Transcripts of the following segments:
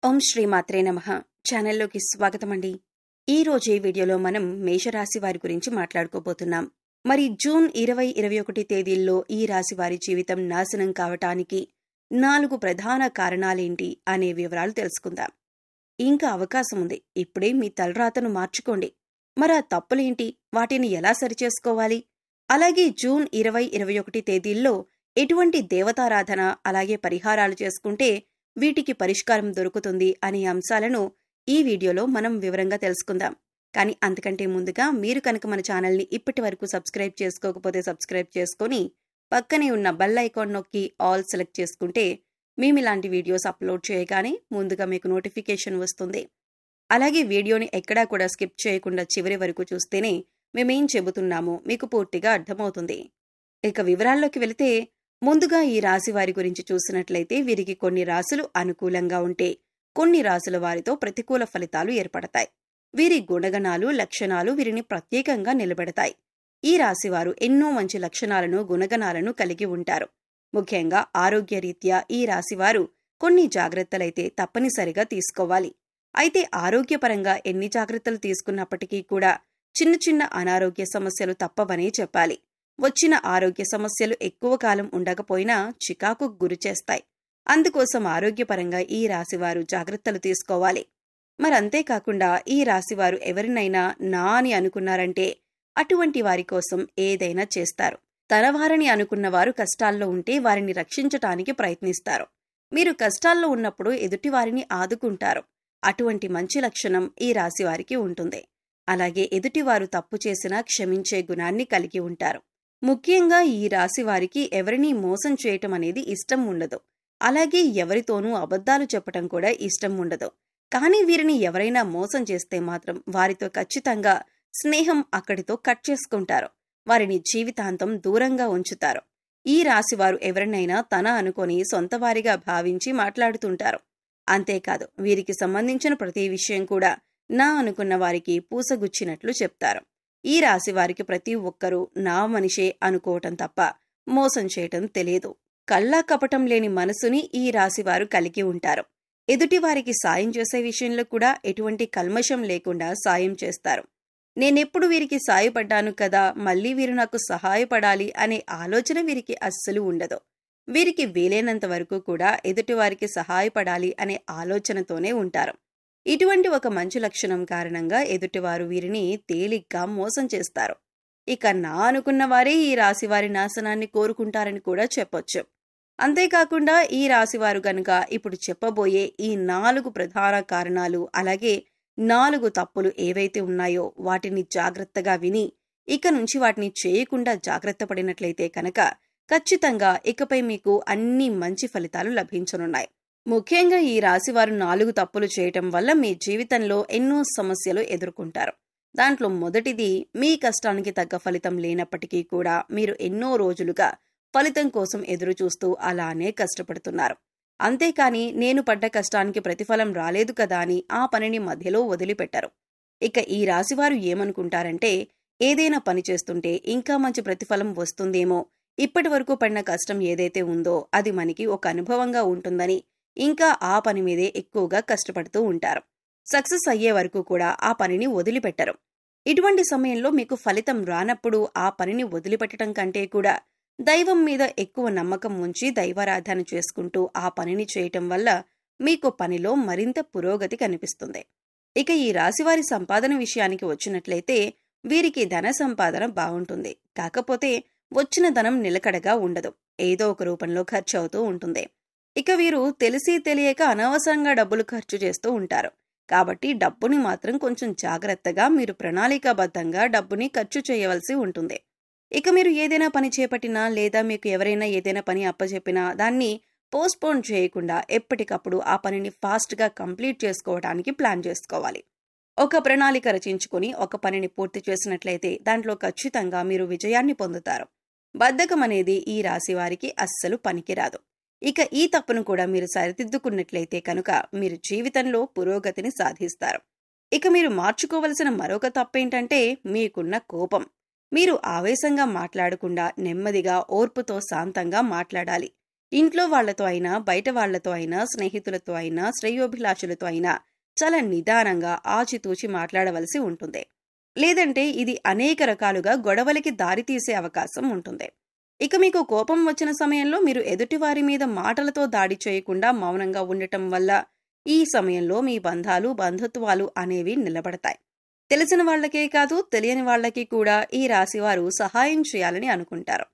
ఓం శ్రీ మాత్రే నమః. ఛానల్లోకి స్వాగతమండి. ఈ రోజు ఈ వీడియోలో మనం మేషరాశి వారి గురించి మాట్లాడుకోబోతున్నాం. మరి జూన్ 20-21 తేదీల్లో ఈ రాశి వారి జీవితం నాశనం కావటానికి 4 ప్రధాన కారణాలేంటి అనే వివరాలు తెలుసుకుందాం. ఇంకా అవకాశం ఉంది. ఇప్పుడే మీ తలరాతను మార్చుకోండి. మరి ఆ తప్పులేంటి? వాటిని ఎలా సరిచేసుకోవాలి? అలాగే జూన్ 20-21 తేదీల్లో ఎటువంటి దేవతారాధన అలాగే పరిహారాలు చేసుకుంటే వీటికి పరిష్కారం దొరుకుతుంది అనే అంశాలను ఈ వీడియోలో మనం వివరంగా తెలుసుకుందాం. కానీ అంతకంటే ముందుగా మీరు కనుక మన ఛానల్ని ఇప్పటి వరకు సబ్స్క్రైబ్ చేసుకోకపోతే సబ్స్క్రైబ్ చేసుకొని పక్కనే ఉన్న బెల్ ఐకాన్ నొక్కి ఆల్ సెలెక్ట్ చేసుకుంటే మేము ఇలాంటి వీడియోస్ అప్లోడ్ చేయగానే ముందుగా మీకు నోటిఫికేషన్ వస్తుంది. అలాగే వీడియోని ఎక్కడా కూడా స్కిప్ చేయకుండా చివరి వరకు చూస్తేనే మేమేం చెబుతున్నామో మీకు పూర్తిగా అర్థమవుతుంది. ఇక వివరాల్లోకి వెళితే ముందుగా ఈ రాశి వారి గురించి చూసినట్లయితే వీరికి కొన్ని రాశులు అనుకూలంగా ఉంటే కొన్ని రాశుల వారితో ప్రతికూల ఫలితాలు ఏర్పడతాయి. వీరి గుణగణాలు లక్షణాలు వీరిని ప్రత్యేకంగా నిలబెడతాయి. ఈ రాశివారు ఎన్నో మంచి లక్షణాలను గుణగణాలను కలిగి ఉంటారు. ముఖ్యంగా ఆరోగ్యరీత్యా ఈ రాశివారు కొన్ని జాగ్రత్తలైతే తప్పనిసరిగా తీసుకోవాలి. అయితే ఆరోగ్యపరంగా ఎన్ని జాగ్రత్తలు తీసుకున్నప్పటికీ కూడా చిన్న చిన్న అనారోగ్య సమస్యలు తప్పవనే చెప్పాలి. వచ్చిన ఆరోగ్య సమస్యలు ఎక్కువ కాలం ఉండకపోయినా చికాకుకు గురిచేస్తాయి. అందుకోసం ఆరోగ్యపరంగా ఈ రాశివారు జాగ్రత్తలు తీసుకోవాలి. మరంతేకాకుండా ఈ రాశివారు ఎవరినైనా నా అని అనుకున్నారంటే అటువంటి వారి కోసం ఏదైనా చేస్తారు. తనవారని అనుకున్నవారు కష్టాల్లో ఉంటే వారిని రక్షించటానికి ప్రయత్నిస్తారు. మీరు కష్టాల్లో ఉన్నప్పుడు ఎదుటివారిని ఆదుకుంటారు. అటువంటి మంచి లక్షణం ఈ రాశివారికి ఉంటుంది. అలాగే ఎదుటివారు తప్పు చేసినా క్షమించే గుణాన్ని కలిగి ఉంటారు. ముఖ్యంగా ఈ రాశి వారికి ఎవరినీ మోసం చేయటం అనేది ఇష్టం ఉండదు. అలాగే ఎవరితోనూ అబద్ధాలు చెప్పటం కూడా ఇష్టం ఉండదు. కానీ వీరిని ఎవరైనా మోసం చేస్తే మాత్రం వారితో ఖచ్చితంగా స్నేహం అక్కడితో కట్ చేసుకుంటారు. వారిని జీవితాంతం దూరంగా ఉంచుతారు. ఈ రాశివారు ఎవరినైనా తన అనుకొని సొంతవారిగా భావించి మాట్లాడుతుంటారు. అంతేకాదు వీరికి సంబంధించిన ప్రతి విషయం కూడా నా అనుకున్న వారికి పూసగుచ్చినట్లు చెప్తారు. ఈ రాశి వారికి ప్రతి ఒక్కరూ నా మనిషే అనుకోవటం తప్ప మోసం చేయటం తెలియదు. కల్లా కపటం లేని మనసుని ఈ రాశివారు కలిగి ఉంటారు. ఎదుటివారికి సాయం చేసే విషయంలో కూడా ఎటువంటి కల్మషం లేకుండా సాయం చేస్తారు. నేనెప్పుడు వీరికి సాయపడ్డాను కదా, మళ్ళీ వీరు నాకు సహాయపడాలి అనే ఆలోచన వీరికి అస్సలు ఉండదు. వీరికి వీలైనంత వరకు కూడా ఎదుటివారికి సహాయపడాలి అనే ఆలోచనతోనే ఉంటారు. ఇటువంటి ఒక మంచి లక్షణం కారణంగా ఎదుటివారు వీరిని తేలిగ్గా మోసం చేస్తారు. ఇక నా అనుకున్న వారే ఈ రాశివారి నాశనాన్ని కోరుకుంటారని కూడా చెప్పొచ్చు. అంతేకాకుండా ఈ రాశివారు గనుక ఇప్పుడు చెప్పబోయే ఈ 4 ప్రధాన కారణాలు అలాగే 4 తప్పులు ఏవైతే ఉన్నాయో వాటిని జాగ్రత్తగా విని ఇక నుంచి వాటిని చేయకుండా జాగ్రత్త పడినట్లయితే కనుక ఖచ్చితంగా ఇకపై మీకు అన్ని మంచి ఫలితాలు లభించనున్నాయి. ముఖ్యంగా ఈ రాశివారు 4 తప్పులు చేయటం వల్ల మీ జీవితంలో ఎన్నో సమస్యలు ఎదుర్కొంటారు. దాంట్లో మొదటిది, మీ కష్టానికి తగ్గ ఫలితం లేనప్పటికీ కూడా మీరు ఎన్నో రోజులుగా ఫలితం కోసం ఎదురు చూస్తూ అలానే కష్టపడుతున్నారు. అంతేకాని నేను పడ్డ కష్టానికి ప్రతిఫలం రాలేదు కదా అని ఆ పనిని మధ్యలో వదిలిపెట్టారు. ఇక ఈ రాశివారు ఏమనుకుంటారంటే ఏదైనా పని చేస్తుంటే ఇంకా మంచి ప్రతిఫలం వస్తుందేమో, ఇప్పటి వరకు పడిన కష్టం ఏదైతే ఉందో అది మనకి ఒక అనుభవంగా ఉంటుందని ఇంకా ఆ పని మీదే ఎక్కువగా కష్టపడుతూ ఉంటారు. సక్సెస్ అయ్యే వరకు కూడా ఆ పనిని వదిలిపెట్టరు. ఇటువంటి సమయంలో మీకు ఫలితం రానప్పుడు ఆ పనిని వదిలిపెట్టడం కంటే కూడా దైవం మీద ఎక్కువ నమ్మకం ఉంచి దైవారాధన చేసుకుంటూ ఆ పనిని చేయటం వల్ల మీకు పనిలో మరింత పురోగతి కనిపిస్తుంది. ఇక ఈ రాశివారి సంపాదన విషయానికి వచ్చినట్లయితే వీరికి ధన సంపాదన బాగుంటుంది. కాకపోతే వచ్చిన ధనం నిలకడగా ఉండదు. ఏదో ఒక రూపంలో ఖర్చు అవుతూ ఉంటుంది. ఇక వీరు తెలిసి తెలియక అనవసరంగా డబ్బులు ఖర్చు చేస్తూ ఉంటారు. కాబట్టి డబ్బుని మాత్రం కొంచెం జాగ్రత్తగా మీరు ప్రణాళికాబద్ధంగా డబ్బుని ఖర్చు చేయవలసి ఉంటుంది. ఇక మీరు ఏదైనా పని చేపట్టినా లేదా మీకు ఎవరైనా ఏదైనా పని అప్పచెప్పినా దాన్ని పోస్ట్పోన్ చేయకుండా ఎప్పటికప్పుడు ఆ పనిని ఫాస్ట్గా కంప్లీట్ చేసుకోవడానికి ప్లాన్ చేసుకోవాలి. ఒక ప్రణాళిక రచించుకొని ఒక పనిని పూర్తి చేసినట్లయితే దాంట్లో ఖచ్చితంగా మీరు విజయాన్ని పొందుతారు. బద్ధకం అనేది ఈ రాశి వారికి అస్సలు పనికిరాదు. ఇక ఈ తప్పును కూడా మీరు సరిదిద్దుకున్నట్లయితే కనుక మీరు జీవితంలో పురోగతిని సాధిస్తారు. ఇక మీరు మార్చుకోవలసిన మరొక తప్పేంటంటే మీకున్న కోపం. మీరు ఆవేశంగా మాట్లాడకుండా నెమ్మదిగా ఓర్పుతో శాంతంగా మాట్లాడాలి. ఇంట్లో వాళ్లతో అయినా, బయట వాళ్లతో అయినా, స్నేహితులతో అయినా, శ్రేయోభిలాషులతో అయినా చాలా నిదానంగా ఆచితూచి మాట్లాడవలసి ఉంటుంది. లేదంటే ఇది అనేక రకాలుగా గొడవలకి దారితీసే అవకాశం ఉంటుంది. ఇక మీకు కోపం వచ్చిన సమయంలో మీరు ఎదుటివారి మీద మాటలతో దాడి చేయకుండా మౌనంగా ఉండటం వల్ల ఈ సమయంలో మీ బంధాలు, బంధుత్వాలు అనేవి నిలబడతాయి. తెలిసిన వాళ్లకే కాదు, తెలియని వాళ్లకి కూడా ఈ రాశివారు సహాయం చేయాలని అనుకుంటారు.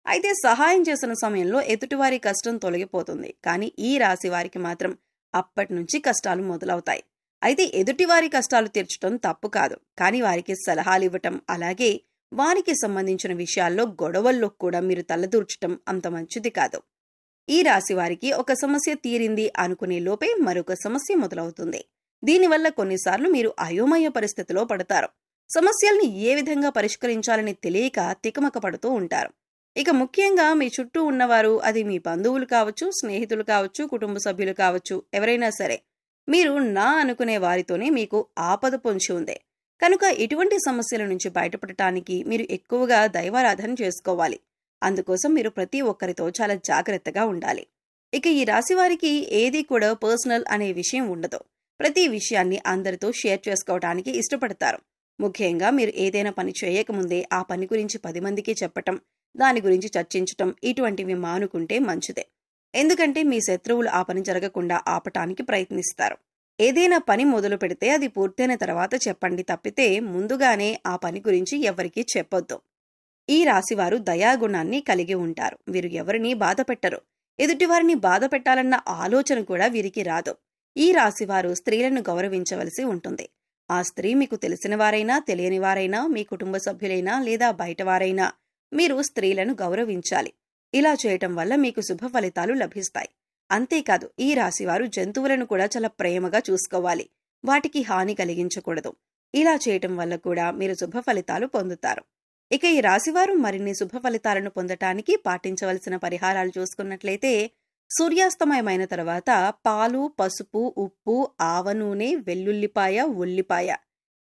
అయితే సహాయం చేసిన సమయంలో ఎదుటివారి కష్టం తొలగిపోతుంది. కానీ ఈ రాశి వారికి మాత్రం అప్పటినుంచి కష్టాలు మొదలవుతాయి. అయితే ఎదుటివారి కష్టాలు తీర్చడం తప్పు కాదు. కానీ వారికి సలహాలు ఇవ్వటం, అలాగే వారికి సంబంధించిన విషయాల్లో గొడవల్లో కూడా మీరు తలదూర్చటం అంత మంచిది కాదు. ఈ రాశి వారికి ఒక సమస్య తీరింది అనుకునే లోపే మరొక సమస్య మొదలవుతుంది. దీనివల్ల కొన్నిసార్లు మీరు అయోమయ పరిస్థితిలో పడతారు. సమస్యల్ని ఏ విధంగా పరిష్కరించాలని తెలియక తికమక పడుతూ ఉంటారు. ఇక ముఖ్యంగా మీ చుట్టూ ఉన్నవారు, అది మీ బంధువులు కావచ్చు, స్నేహితులు కావచ్చు, కుటుంబ సభ్యులు కావచ్చు, ఎవరైనా సరే మీరు నా అనుకునే వారితోనే మీకు ఆపద పొంచి ఉంది. కనుక ఇటువంటి సమస్యల నుంచి బయటపడటానికి మీరు ఎక్కువగా దైవారాధన చేసుకోవాలి. అందుకోసం మీరు ప్రతి ఒక్కరితో చాలా జాగ్రత్తగా ఉండాలి. ఇక ఈ రాశి వారికి ఏది కూడా పర్సనల్ అనే విషయం ఉండదు. ప్రతి విషయాన్ని అందరితో షేర్ చేసుకోవడానికి ఇష్టపడతారు. ముఖ్యంగా మీరు ఏదైనా పని చేయకముందే ఆ పని గురించి 10 మందికి చెప్పటం, దాని గురించి చర్చించటం ఇటువంటివి మానుకుంటే మంచిదే. ఎందుకంటే మీ శత్రువులు ఆ పని జరగకుండా ఆపటానికి ప్రయత్నిస్తారు. ఏదైనా పని మొదలు పెడితే అది పూర్తయిన తర్వాత చెప్పండి తప్పితే ముందుగానే ఆ పని గురించి ఎవరికీ చెప్పొద్దు. ఈ రాశివారు దయాగుణాన్ని కలిగి ఉంటారు. వీరు ఎవరిని బాధ పెట్టరు. ఎదుటివారిని బాధ పెట్టాలన్న ఆలోచన కూడా వీరికి రాదు. ఈ రాశివారు స్త్రీలను గౌరవించవలసి ఉంటుంది. ఆ స్త్రీ మీకు తెలిసిన వారైనా, తెలియని వారైనా, మీ కుటుంబ సభ్యులైనా లేదా బయటవారైనా మీరు స్త్రీలను గౌరవించాలి. ఇలా చేయటం వల్ల మీకు శుభ ఫలితాలు లభిస్తాయి. అంతేకాదు ఈ రాశివారు జంతువులను కూడా చాలా ప్రేమగా చూసుకోవాలి. వాటికి హాని కలిగించకూడదు. ఇలా చేయటం వల్ల కూడా మీరు శుభ ఫలితాలు పొందుతారు. ఇక ఈ రాశివారు మరిన్ని శుభ ఫలితాలను పొందటానికి పాటించవలసిన పరిహారాలు చూసుకున్నట్లయితే, సూర్యాస్తమయమైన తర్వాత పాలు, పసుపు, ఉప్పు, ఆవ నూనె, వెల్లుల్లిపాయ, ఉల్లిపాయ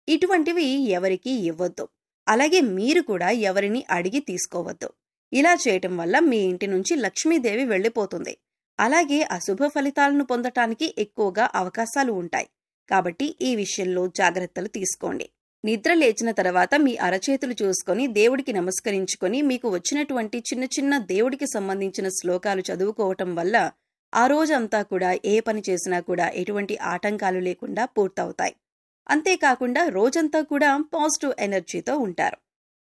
ఇటువంటివి ఎవరికీ ఇవ్వొద్దు. అలాగే మీరు కూడా ఎవరిని అడిగి తీసుకోవద్దు. ఇలా చేయటం వల్ల మీ ఇంటి నుంచి లక్ష్మీదేవి వెళ్లిపోతుంది. అలాగే అశుభ ఫలితాలను పొందటానికి ఎక్కువగా అవకాశాలు ఉంటాయి. కాబట్టి ఈ విషయంలో జాగ్రత్తలు తీసుకోండి. నిద్ర లేచిన తర్వాత మీ అరచేతులు చూసుకొని దేవుడికి నమస్కరించుకొని మీకు వచ్చినటువంటి చిన్న చిన్న దేవుడికి సంబంధించిన శ్లోకాలు చదువుకోవటం వల్ల ఆ రోజంతా కూడా ఏ పని చేసినా కూడా ఎటువంటి ఆటంకాలు లేకుండా పూర్తవుతాయి. అంతేకాకుండా రోజంతా కూడా పాజిటివ్ ఎనర్జీతో ఉంటారు.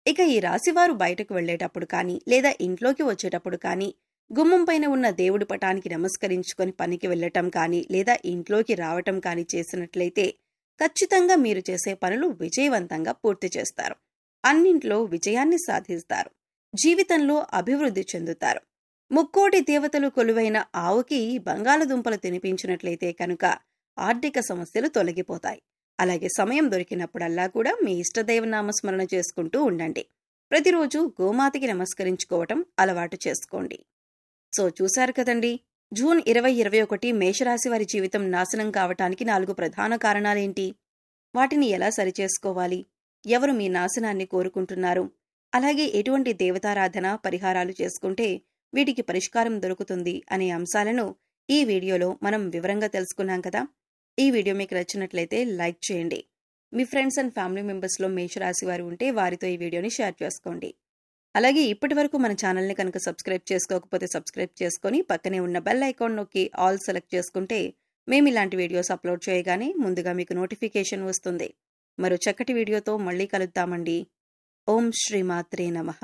ఇక ఈ రాశివారు బయటకు వెళ్లేటప్పుడు కానీ, లేదా ఇంట్లోకి వచ్చేటప్పుడు కానీ, గుమ్మం పైన ఉన్న దేవుడి పటానికి నమస్కరించుకొని పనికి వెళ్లటం కానీ, లేదా ఇంట్లోకి రావటం కానీ చేసినట్లయితే ఖచ్చితంగా మీరు చేసే పనులు విజయవంతంగా పూర్తి చేస్తారు. అన్నింట్లో విజయాన్ని సాధిస్తారు. జీవితంలో అభివృద్ధి చెందుతారు. ముక్కోటి దేవతలు కొలువైన ఆవుకి బంగాళదుంపలు తినిపించినట్లయితే కనుక ఆర్థిక సమస్యలు తొలగిపోతాయి. అలాగే సమయం దొరికినప్పుడల్లా కూడా మీ ఇష్టదైవ నామస్మరణ చేసుకుంటూ ఉండండి. ప్రతిరోజు గోమాతకి నమస్కరించుకోవటం అలవాటు చేసుకోండి. సో చూశారు కదండి, జూన్ 2021 మేషరాశి వారి జీవితం నాశనం కావటానికి 4 ప్రధాన కారణాలేంటి? వాటిని ఎలా సరిచేసుకోవాలి? ఎవరు మీ నాశనాన్ని కోరుకుంటున్నారు? అలాగే ఎటువంటి దేవతారాధన, పరిహారాలు చేసుకుంటే వీటికి పరిష్కారం దొరుకుతుంది అనే అంశాలను ఈ వీడియోలో మనం వివరంగా తెలుసుకున్నాం కదా. ఈ వీడియో మీకు నచ్చినట్లయితే లైక్ చేయండి. మీ ఫ్రెండ్స్ అండ్ ఫ్యామిలీ మెంబర్స్లో మేషరాశి వారు ఉంటే వారితో ఈ వీడియోని షేర్ చేసుకోండి. అలాగే ఇప్పటి వరకు మన ఛానల్ని కనుక సబ్స్క్రైబ్ చేసుకోకపోతే సబ్స్క్రైబ్ చేసుకొని పక్కనే ఉన్న బెల్ ఐకాన్ నొక్కి ఆల్ సెలెక్ట్ చేసుకుంటే మేము ఇలాంటి వీడియోస్ అప్లోడ్ చేయగానే ముందుగా మీకు నోటిఫికేషన్ వస్తుంది. మరో చక్కటి వీడియోతో మళ్ళీ కలుద్దామండి. ఓం శ్రీమాత్రే నమః.